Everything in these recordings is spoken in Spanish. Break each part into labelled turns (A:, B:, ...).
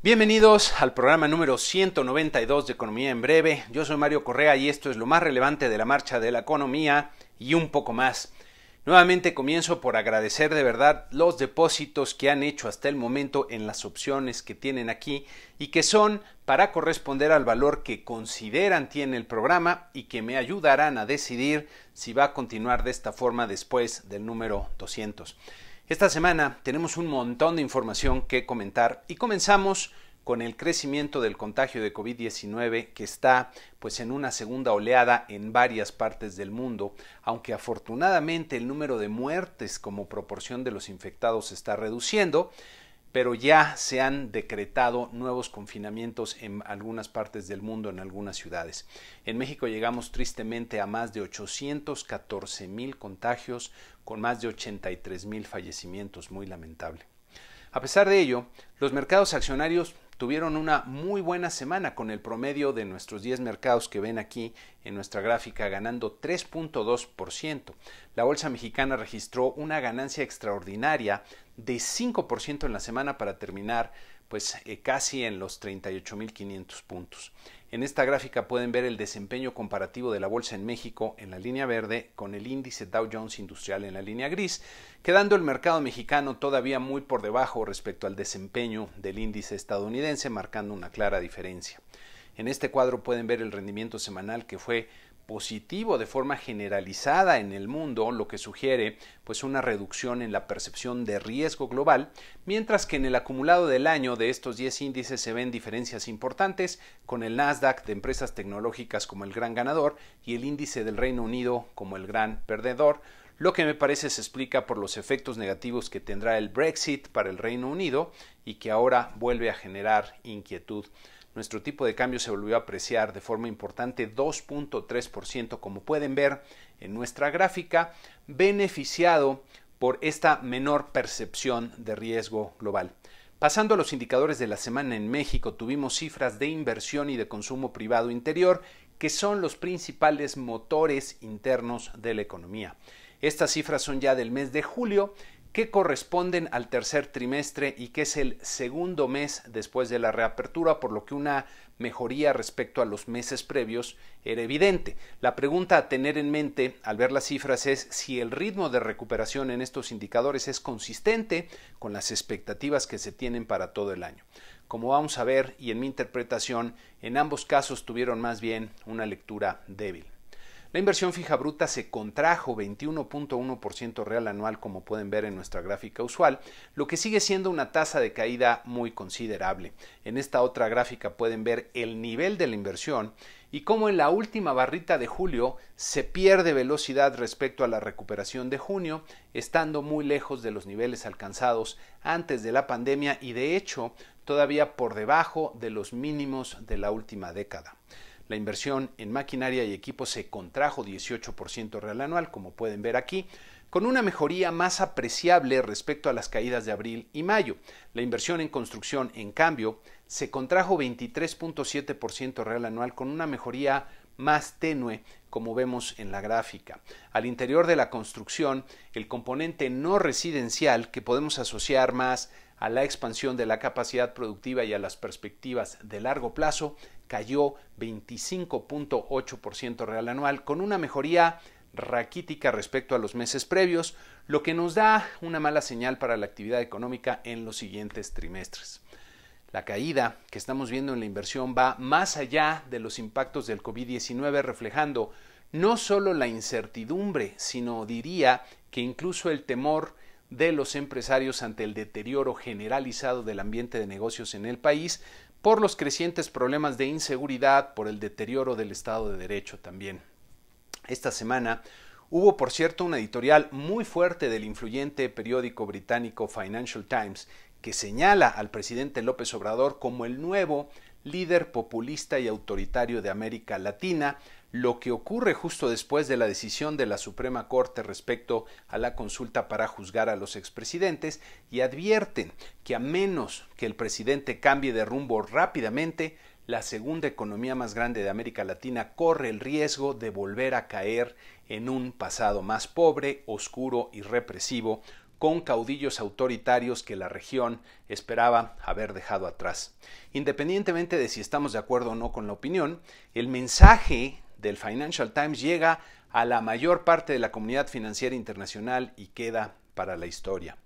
A: Bienvenidos al programa número 192 de Economía en Breve. Yo soy Mario Correa y esto es lo más relevante de la marcha de la economía y un poco más. Nuevamente comienzo por agradecer de verdad los depósitos que han hecho hasta el momento en las opciones que tienen aquí y que son para corresponder al valor que consideran tiene el programa y que me ayudarán a decidir si va a continuar de esta forma después del número 200. Esta semana tenemos un montón de información que comentar y comenzamos con el crecimiento del contagio de COVID-19 que está en una segunda oleada en varias partes del mundo, aunque afortunadamente el número de muertes como proporción de los infectados se está reduciendo, pero ya se han decretado nuevos confinamientos en algunas partes del mundo, en algunas ciudades. En México llegamos tristemente a más de 814,000 contagios, con más de 83,000 fallecimientos, muy lamentable. A pesar de ello, los mercados accionarios tuvieron una muy buena semana con el promedio de nuestros 10 mercados que ven aquí en nuestra gráfica ganando 3.2%. La bolsa mexicana registró una ganancia extraordinaria de 5% en la semana para terminar casi en los 38,500 puntos. En esta gráfica pueden ver el desempeño comparativo de la bolsa en México en la línea verde con el índice Dow Jones Industrial en la línea gris, quedando el mercado mexicano todavía muy por debajo respecto al desempeño del índice estadounidense, marcando una clara diferencia. En este cuadro pueden ver el rendimiento semanal que fue positivo de forma generalizada en el mundo, lo que sugiere una reducción en la percepción de riesgo global, mientras que en el acumulado del año de estos 10 índices se ven diferencias importantes, con el Nasdaq de empresas tecnológicas como el gran ganador y el índice del Reino Unido como el gran perdedor, lo que me parece se explica por los efectos negativos que tendrá el Brexit para el Reino Unido y que ahora vuelve a generar inquietud. Nuestro tipo de cambio se volvió a apreciar de forma importante 2.3%, como pueden ver en nuestra gráfica, beneficiado por esta menor percepción de riesgo global. Pasando a los indicadores de la semana en México, tuvimos cifras de inversión y de consumo privado interior, que son los principales motores internos de la economía. Estas cifras son ya del mes de julio, que corresponden al tercer trimestre y que es el segundo mes después de la reapertura, por lo que una mejoría respecto a los meses previos era evidente. La pregunta a tener en mente al ver las cifras es si el ritmo de recuperación en estos indicadores es consistente con las expectativas que se tienen para todo el año. Como vamos a ver, y en mi interpretación, en ambos casos tuvieron más bien una lectura débil. La inversión fija bruta se contrajo 21.1% real anual, como pueden ver en nuestra gráfica usual, lo que sigue siendo una tasa de caída muy considerable. En esta otra gráfica pueden ver el nivel de la inversión y cómo en la última barrita de julio se pierde velocidad respecto a la recuperación de junio, estando muy lejos de los niveles alcanzados antes de la pandemia y de hecho todavía por debajo de los mínimos de la última década. La inversión en maquinaria y equipos se contrajo 18% real anual, como pueden ver aquí, con una mejoría más apreciable respecto a las caídas de abril y mayo. La inversión en construcción, en cambio, se contrajo 23.7% real anual, con una mejoría más tenue, como vemos en la gráfica. Al interior de la construcción, el componente no residencial, que podemos asociar más a la expansión de la capacidad productiva y a las perspectivas de largo plazo, cayó 25.8% real anual, con una mejoría raquítica respecto a los meses previos, lo que nos da una mala señal para la actividad económica en los siguientes trimestres. La caída que estamos viendo en la inversión va más allá de los impactos del COVID-19, reflejando no solo la incertidumbre, sino diría que incluso el temor de los empresarios ante el deterioro generalizado del ambiente de negocios en el país, por los crecientes problemas de inseguridad, por el deterioro del Estado de Derecho también. Esta semana hubo, por cierto, una editorial muy fuerte del influyente periódico británico Financial Times que señala al presidente López Obrador como el nuevo líder populista y autoritario de América Latina, lo que ocurre justo después de la decisión de la Suprema Corte respecto a la consulta para juzgar a los expresidentes, y advierten que a menos que el presidente cambie de rumbo rápidamente, la segunda economía más grande de América Latina corre el riesgo de volver a caer en un pasado más pobre, oscuro y represivo, con caudillos autoritarios que la región esperaba haber dejado atrás. Independientemente de si estamos de acuerdo o no con la opinión, el mensaje del Financial Times llega a la mayor parte de la comunidad financiera internacional y queda para la historia.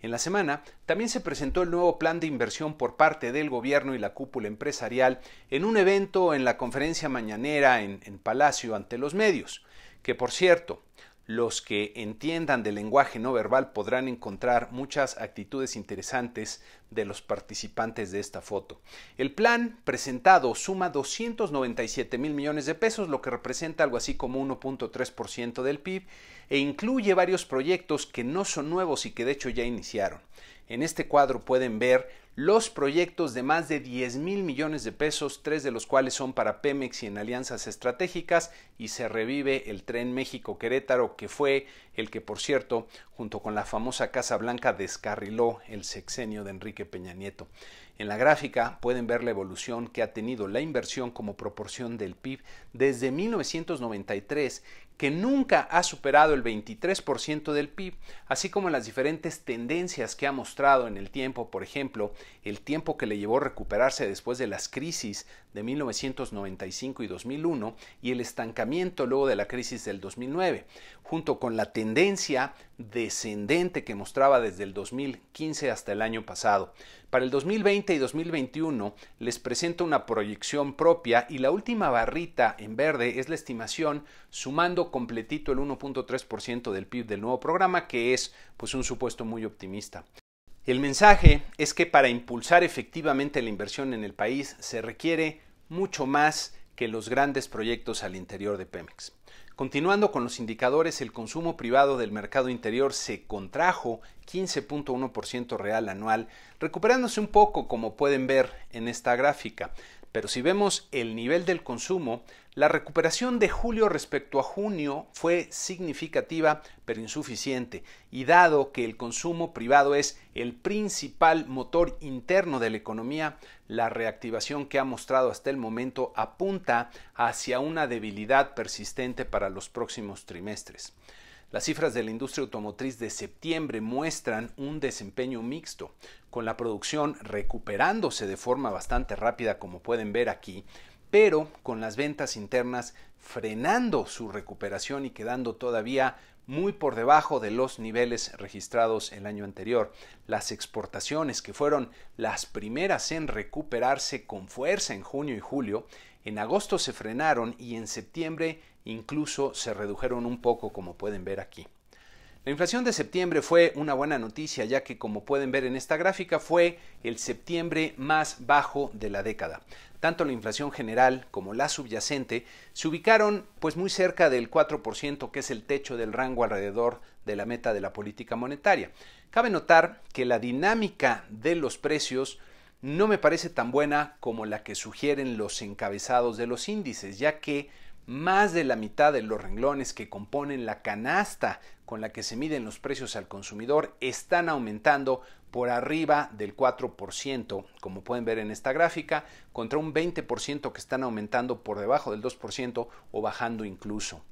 A: En la semana también se presentó el nuevo plan de inversión por parte del gobierno y la cúpula empresarial en un evento en la conferencia mañanera en Palacio ante los medios, que por cierto, los que entiendan del lenguaje no verbal podrán encontrar muchas actitudes interesantes de los participantes de esta foto. El plan presentado suma 297 mil millones de pesos, lo que representa algo así como 1.3% del PIB, e incluye varios proyectos que no son nuevos y que de hecho ya iniciaron. En este cuadro pueden ver los proyectos de más de 10 mil millones de pesos, 3 de los cuales son para Pemex y en alianzas estratégicas, y se revive el tren México-Querétaro, que fue el que, por cierto, junto con la famosa Casa Blanca, descarriló el sexenio de Enrique Peña Nieto. En la gráfica pueden ver la evolución que ha tenido la inversión como proporción del PIB desde 1993, que nunca ha superado el 23% del PIB, así como las diferentes tendencias que ha mostrado en el tiempo, por ejemplo, el tiempo que le llevó recuperarse después de las crisis de 1995 y 2001 y el estancamiento luego de la crisis del 2009, junto con la tendencia descendente que mostraba desde el 2015 hasta el año pasado. Para el 2020 y 2021 les presento una proyección propia y la última barrita en verde es la estimación sumando completito el 1.3% del PIB del nuevo programa, que es pues un supuesto muy optimista. El mensaje es que para impulsar efectivamente la inversión en el país se requiere mucho más que los grandes proyectos al interior de Pemex. Continuando con los indicadores, el consumo privado del mercado interior se contrajo 15.1% real anual, recuperándose un poco como pueden ver en esta gráfica. Pero si vemos el nivel del consumo, la recuperación de julio respecto a junio fue significativa pero insuficiente, y dado que el consumo privado es el principal motor interno de la economía, la reactivación que ha mostrado hasta el momento apunta hacia una debilidad persistente para los próximos trimestres. Las cifras de la industria automotriz de septiembre muestran un desempeño mixto, con la producción recuperándose de forma bastante rápida, como pueden ver aquí, pero con las ventas internas frenando su recuperación y quedando todavía muy por debajo de los niveles registrados el año anterior. Las exportaciones, que fueron las primeras en recuperarse con fuerza en junio y julio, en agosto se frenaron y en septiembre incluso se redujeron un poco, como pueden ver aquí. La inflación de septiembre fue una buena noticia, ya que, como pueden ver en esta gráfica, fue el septiembre más bajo de la década. Tanto la inflación general como la subyacente se ubicaron pues muy cerca del 4%, que es el techo del rango alrededor de la meta de la política monetaria. Cabe notar que la dinámica de los precios no me parece tan buena como la que sugieren los encabezados de los índices, ya que más de la mitad de los renglones que componen la canasta con la que se miden los precios al consumidor están aumentando por arriba del 4%, como pueden ver en esta gráfica, contra un 20% que están aumentando por debajo del 2% o bajando incluso.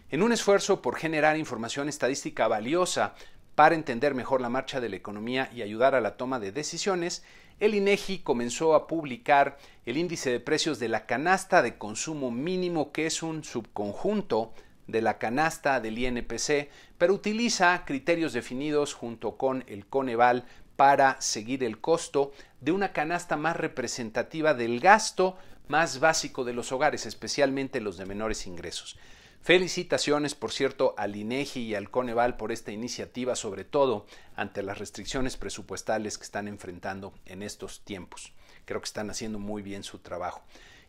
A: En un esfuerzo por generar información estadística valiosa para entender mejor la marcha de la economía y ayudar a la toma de decisiones, el INEGI comenzó a publicar el índice de precios de la canasta de consumo mínimo, que es un subconjunto de la canasta del INPC, pero utiliza criterios definidos junto con el Coneval para seguir el costo de una canasta más representativa del gasto más básico de los hogares, especialmente los de menores ingresos. Felicitaciones, por cierto, al INEGI y al Coneval por esta iniciativa, sobre todo ante las restricciones presupuestales que están enfrentando en estos tiempos. Creo que están haciendo muy bien su trabajo.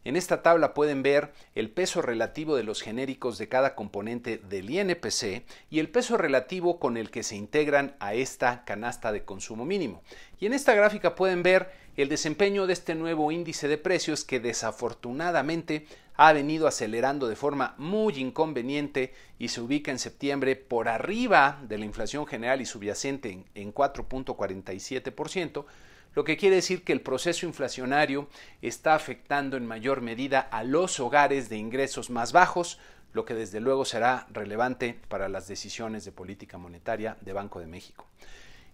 A: En esta tabla pueden ver el peso relativo de los genéricos de cada componente del INPC y el peso relativo con el que se integran a esta canasta de consumo mínimo. Y en esta gráfica pueden ver el desempeño de este nuevo índice de precios, que desafortunadamente ha venido acelerando de forma muy inconveniente y se ubica en septiembre por arriba de la inflación general y subyacente en 4.47%, lo que quiere decir que el proceso inflacionario está afectando en mayor medida a los hogares de ingresos más bajos, lo que desde luego será relevante para las decisiones de política monetaria de Banco de México.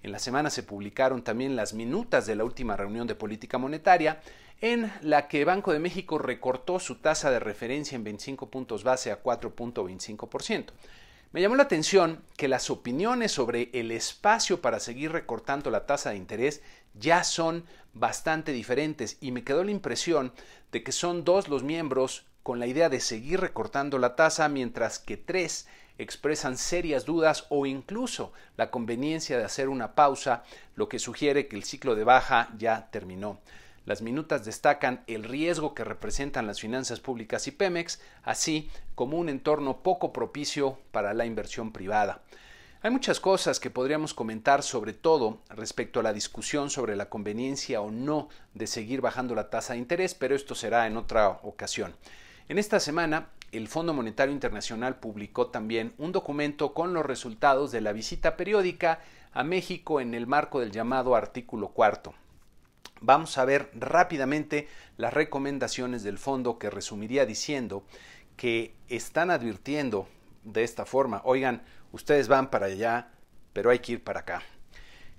A: En la semana se publicaron también las minutas de la última reunión de política monetaria, en la que Banco de México recortó su tasa de referencia en 25 puntos base a 4.25%. Me llamó la atención que las opiniones sobre el espacio para seguir recortando la tasa de interés ya son bastante diferentes y me quedó la impresión de que son dos los miembros con la idea de seguir recortando la tasa, mientras que tres expresan serias dudas o incluso la conveniencia de hacer una pausa, lo que sugiere que el ciclo de baja ya terminó. Las minutas destacan el riesgo que representan las finanzas públicas y Pemex, así como un entorno poco propicio para la inversión privada. Hay muchas cosas que podríamos comentar, sobre todo respecto a la discusión sobre la conveniencia o no de seguir bajando la tasa de interés, pero esto será en otra ocasión. En esta semana, el Fondo Monetario Internacional publicó también un documento con los resultados de la visita periódica a México en el marco del llamado Artículo Cuarto. Vamos a ver rápidamente las recomendaciones del fondo, que resumiría diciendo que están advirtiendo de esta forma: oigan, ustedes van para allá, pero hay que ir para acá.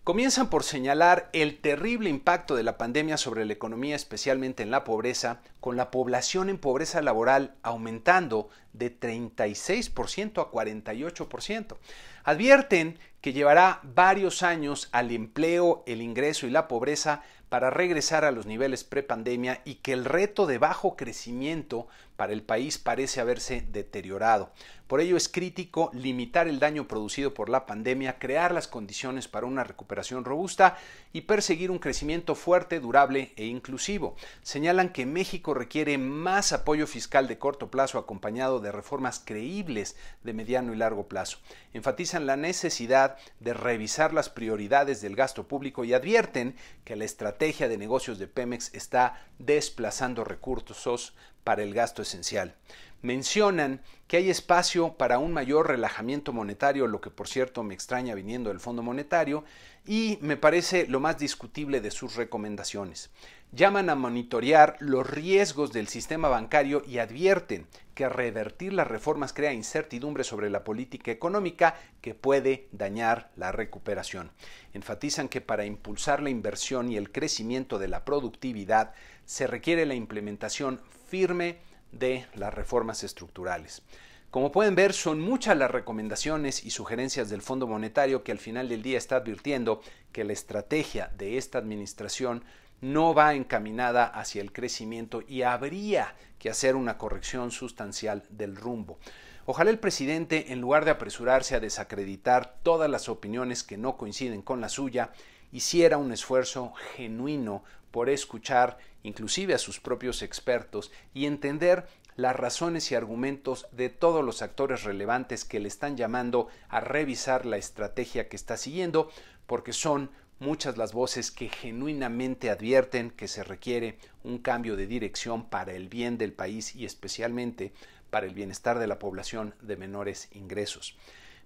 A: Comienzan por señalar el terrible impacto de la pandemia sobre la economía, especialmente en la pobreza, con la población en pobreza laboral aumentando de 36% a 48%. Advierten que llevará varios años al empleo, el ingreso y la pobreza para regresar a los niveles prepandemia y que el reto de bajo crecimiento para el país parece haberse deteriorado. Por ello es crítico limitar el daño producido por la pandemia, crear las condiciones para una recuperación robusta y perseguir un crecimiento fuerte, durable e inclusivo. Señalan que México requiere más apoyo fiscal de corto plazo acompañado de reformas creíbles de mediano y largo plazo. Enfatizan la necesidad de revisar las prioridades del gasto público y advierten que la estrategia de negocios de Pemex está desplazando recursos para el gasto esencial. Mencionan que hay espacio para un mayor relajamiento monetario, lo que por cierto me extraña viniendo del Fondo Monetario, y me parece lo más discutible de sus recomendaciones. Llaman a monitorear los riesgos del sistema bancario y advierten que revertir las reformas crea incertidumbre sobre la política económica que puede dañar la recuperación. Enfatizan que para impulsar la inversión y el crecimiento de la productividad se requiere la implementación firme de las reformas estructurales. Como pueden ver, son muchas las recomendaciones y sugerencias del Fondo Monetario, que al final del día está advirtiendo que la estrategia de esta administración no va encaminada hacia el crecimiento y habría que hacer una corrección sustancial del rumbo. Ojalá el presidente, en lugar de apresurarse a desacreditar todas las opiniones que no coinciden con la suya, hiciera un esfuerzo genuino por escuchar inclusive a sus propios expertos y entender las razones y argumentos de todos los actores relevantes que le están llamando a revisar la estrategia que está siguiendo, porque son muchas las voces que genuinamente advierten que se requiere un cambio de dirección para el bien del país y especialmente para el bienestar de la población de menores ingresos.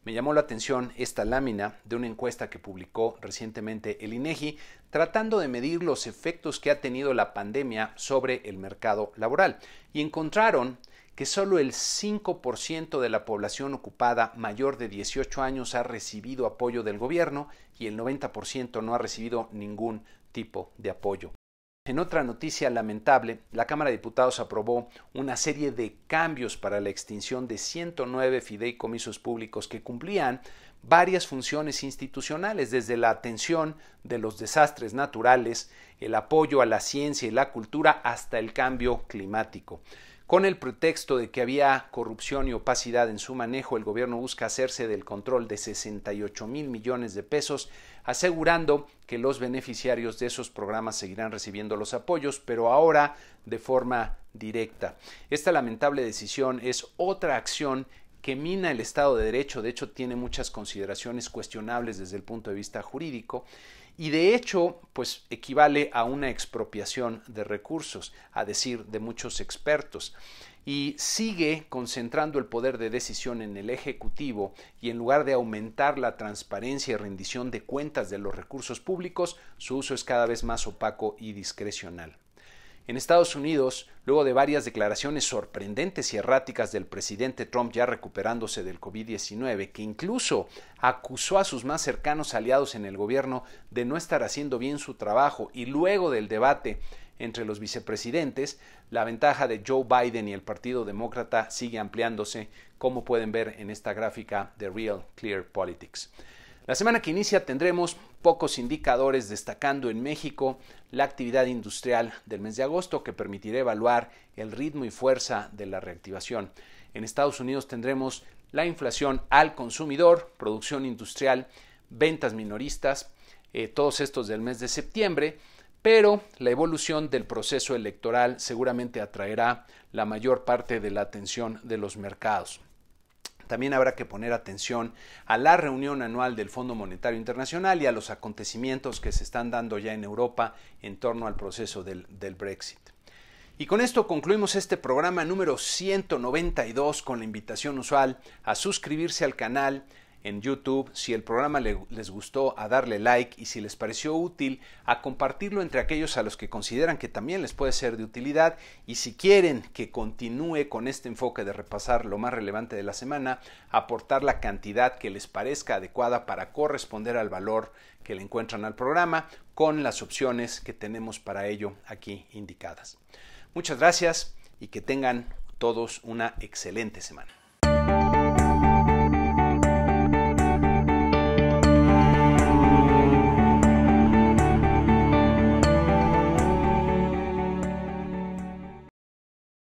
A: Me llamó la atención esta lámina de una encuesta que publicó recientemente el INEGI, tratando de medir los efectos que ha tenido la pandemia sobre el mercado laboral, y encontraron que solo el 5% de la población ocupada mayor de 18 años ha recibido apoyo del gobierno y el 90% no ha recibido ningún tipo de apoyo. En otra noticia lamentable, la Cámara de Diputados aprobó una serie de cambios para la extinción de 109 fideicomisos públicos que cumplían varias funciones institucionales, desde la atención de los desastres naturales, el apoyo a la ciencia y la cultura, hasta el cambio climático. Con el pretexto de que había corrupción y opacidad en su manejo, el gobierno busca hacerse del control de 68,000 millones de pesos, asegurando que los beneficiarios de esos programas seguirán recibiendo los apoyos, pero ahora de forma directa. Esta lamentable decisión es otra acción que mina el Estado de Derecho. De hecho, tiene muchas consideraciones cuestionables desde el punto de vista jurídico y de hecho, pues equivale a una expropiación de recursos, a decir de muchos expertos, y sigue concentrando el poder de decisión en el Ejecutivo, y en lugar de aumentar la transparencia y rendición de cuentas de los recursos públicos, su uso es cada vez más opaco y discrecional. En Estados Unidos, luego de varias declaraciones sorprendentes y erráticas del presidente Trump ya recuperándose del COVID-19, que incluso acusó a sus más cercanos aliados en el gobierno de no estar haciendo bien su trabajo, y luego del debate entre los vicepresidentes, la ventaja de Joe Biden y el Partido Demócrata sigue ampliándose, como pueden ver en esta gráfica de Real Clear Politics. La semana que inicia tendremos pocos indicadores, destacando en México la actividad industrial del mes de agosto, que permitirá evaluar el ritmo y fuerza de la reactivación. En Estados Unidos tendremos la inflación al consumidor, producción industrial, ventas minoristas, todos estos del mes de septiembre, pero la evolución del proceso electoral seguramente atraerá la mayor parte de la atención de los mercados. También habrá que poner atención a la reunión anual del Fondo Monetario Internacional y a los acontecimientos que se están dando ya en Europa en torno al proceso del Brexit. Y con esto concluimos este programa número 192 con la invitación usual a suscribirse al canal en YouTube, si el programa les gustó, a darle like, y si les pareció útil, a compartirlo entre aquellos a los que consideran que también les puede ser de utilidad, y si quieren que continúe con este enfoque de repasar lo más relevante de la semana, aportar la cantidad que les parezca adecuada para corresponder al valor que le encuentran al programa, con las opciones que tenemos para ello aquí indicadas. Muchas gracias y que tengan todos una excelente semana.